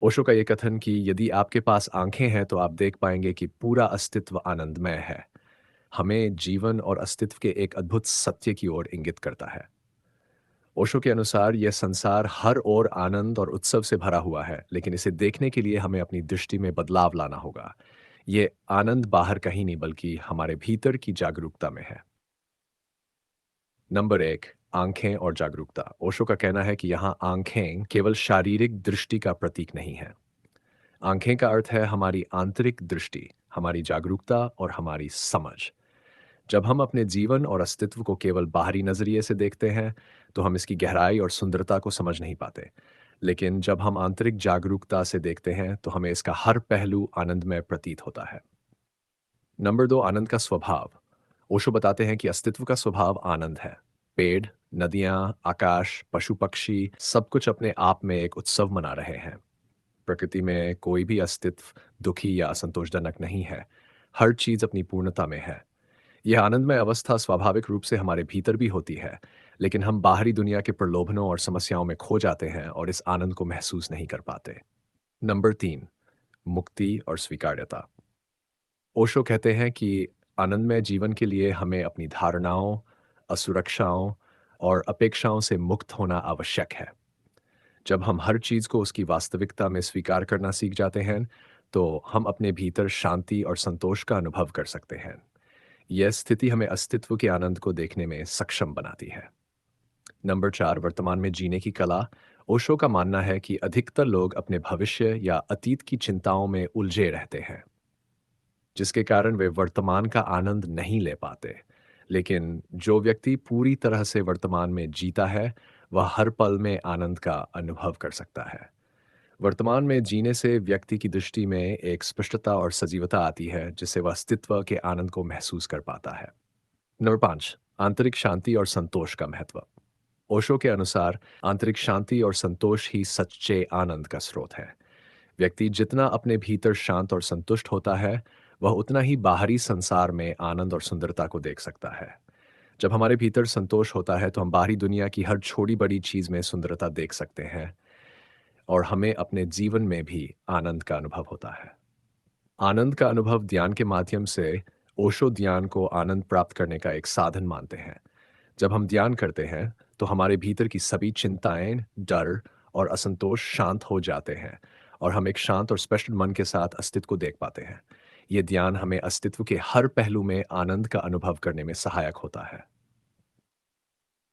ओशो का ये कथन कि यदि आपके पास आंखें हैं तो आप देख पाएंगे कि पूरा अस्तित्व आनंदमय है, हमें जीवन और अस्तित्व के एक अद्भुत सत्य की ओर इंगित करता है। ओशो के अनुसार यह संसार हर ओर आनंद और उत्सव से भरा हुआ है, लेकिन इसे देखने के लिए हमें अपनी दृष्टि में बदलाव लाना होगा। ये आनंद बाहर कहीं नहीं बल्कि हमारे भीतर की जागरूकता में है। नंबर एक, आंखें और जागरूकता। ओशो का कहना है कि यहाँ आंखें केवल शारीरिक दृष्टि का प्रतीक नहीं है। आंखें का अर्थ है हमारी आंतरिक दृष्टि, हमारी जागरूकता और हमारी समझ। जब हम अपने जीवन और अस्तित्व को केवल बाहरी नजरिए से देखते हैं, तो हम इसकी गहराई और सुंदरता को समझ नहीं पाते। लेकिन जब हम आंतरिक जागरूकता से देखते हैं, तो हमें इसका हर पहलू आनंदमय प्रतीत होता है। नंबर दो, आनंद का स्वभाव। ओशो बताते हैं कि अस्तित्व का स्वभाव आनंद है। पेड़, नदियां, आकाश, पशु पक्षी सब कुछ अपने आप में एक उत्सव मना रहे हैं। प्रकृति में कोई भी अस्तित्व दुखी या असंतोषजनक नहीं है। हर चीज अपनी पूर्णता में है। यह आनंदमय अवस्था स्वाभाविक रूप से हमारे भीतर भी होती है, लेकिन हम बाहरी दुनिया के प्रलोभनों और समस्याओं में खो जाते हैं और इस आनंद को महसूस नहीं कर पाते। नंबर तीन, मुक्ति और स्वीकार्यता। ओशो कहते हैं कि आनंदमय जीवन के लिए हमें अपनी धारणाओं, असुरक्षाओं और अपेक्षाओं से मुक्त होना आवश्यक है। जब हम हर चीज को उसकी वास्तविकता में स्वीकार करना सीख जाते हैं, तो हम अपने भीतर शांति और संतोष का अनुभव कर सकते हैं। यह स्थिति हमें अस्तित्व के आनंद को देखने में सक्षम बनाती है। नंबर चार, वर्तमान में जीने की कला। ओशो का मानना है कि अधिकतर लोग अपने भविष्य या अतीत की चिंताओं में उलझे रहते हैं, जिसके कारण वे वर्तमान का आनंद नहीं ले पाते। लेकिन जो व्यक्ति पूरी तरह से वर्तमान में जीता है, वह हर पल में आनंद का अनुभव कर सकता है। वर्तमान में जीने से व्यक्ति की दृष्टि में एक स्पष्टता और सजीवता आती है, जिससे वह अस्तित्व के आनंद को महसूस कर पाता है। नंबर पाँच, आंतरिक शांति और संतोष का महत्व। ओशो के अनुसार आंतरिक शांति और संतोष ही सच्चे आनंद का स्रोत है। व्यक्ति जितना अपने भीतर शांत और संतुष्ट होता है, वह उतना ही बाहरी संसार में आनंद और सुंदरता को देख सकता है। जब हमारे भीतर संतोष होता है, तो हम बाहरी दुनिया की हर छोटी बड़ी चीज में सुंदरता देख सकते हैं और हमें अपने जीवन में भी आनंद का अनुभव होता है। आनंद का अनुभव ध्यान के माध्यम से। ओशो ध्यान को आनंद प्राप्त करने का एक साधन मानते हैं। जब हम ध्यान करते हैं, तो हमारे भीतर की सभी चिंताएं, डर और असंतोष शांत हो जाते हैं और हम एक शांत और स्पष्ट मन के साथ अस्तित्व को देख पाते हैं। यह ध्यान हमें अस्तित्व के हर पहलू में आनंद का अनुभव करने में सहायक होता है।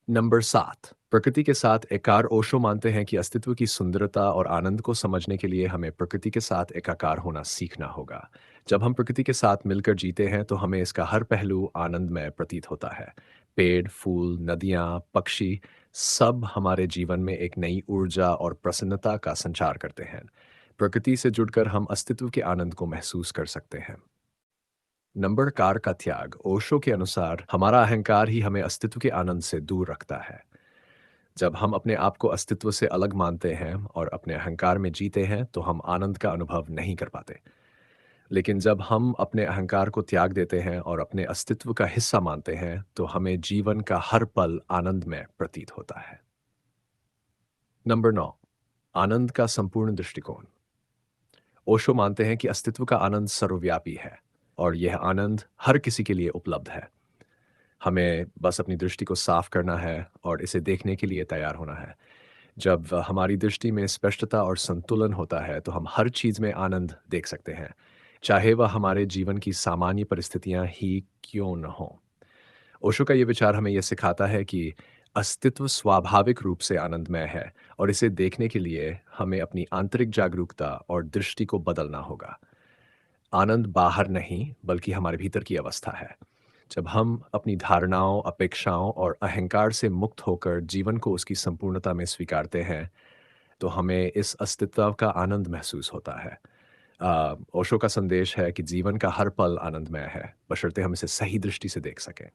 नंबर सात, प्रकृति के साथ एकार। ओशो मानते हैं कि अस्तित्व की सुंदरता और आनंद को समझने के लिए हमें प्रकृति के साथ एकाकार होना सीखना होगा। जब हम प्रकृति के साथ मिलकर जीते हैं, तो हमें इसका हर पहलू आनंदमय प्रतीत होता है। पेड़, फूल, नदियाँ, पक्षी सब हमारे जीवन में एक नई ऊर्जा और प्रसन्नता का संचार करते हैं। प्रकृति से जुड़कर हम अस्तित्व के आनंद को महसूस कर सकते हैं। नंबर कार का त्याग। ओशो के अनुसार हमारा अहंकार ही हमें अस्तित्व के आनंद से दूर रखता है। जब हम अपने आप को अस्तित्व से अलग मानते हैं और अपने अहंकार में जीते हैं, तो हम आनंद का अनुभव नहीं कर पाते। लेकिन जब हम अपने अहंकार को त्याग देते हैं और अपने अस्तित्व का हिस्सा मानते हैं, तो हमें जीवन का हर पल आनंद में प्रतीत होता है। नंबर नौ, आनंद का संपूर्ण दृष्टिकोण। ओशो मानते हैं कि अस्तित्व का आनंद सर्वव्यापी है और यह आनंद हर किसी के लिए उपलब्ध है। हमें बस अपनी दृष्टि को साफ करना है और इसे देखने के लिए तैयार होना है। जब हमारी दृष्टि में स्पष्टता और संतुलन होता है, तो हम हर चीज में आनंद देख सकते हैं, चाहे वह हमारे जीवन की सामान्य परिस्थितियां ही क्यों न हों। ओशो का ये विचार हमें यह सिखाता है कि अस्तित्व स्वाभाविक रूप से आनंदमय है और इसे देखने के लिए हमें अपनी आंतरिक जागरूकता और दृष्टि को बदलना होगा। आनंद बाहर नहीं, बल्कि हमारे भीतर की अवस्था है। जब हम अपनी धारणाओं, अपेक्षाओं और अहंकार से मुक्त होकर जीवन को उसकी संपूर्णता में स्वीकारते हैं, तो हमें इस अस्तित्व का आनंद महसूस होता है। ओशो का संदेश है कि जीवन का हर पल आनंदमय है, बशर्ते हम इसे सही दृष्टि से देख सकें।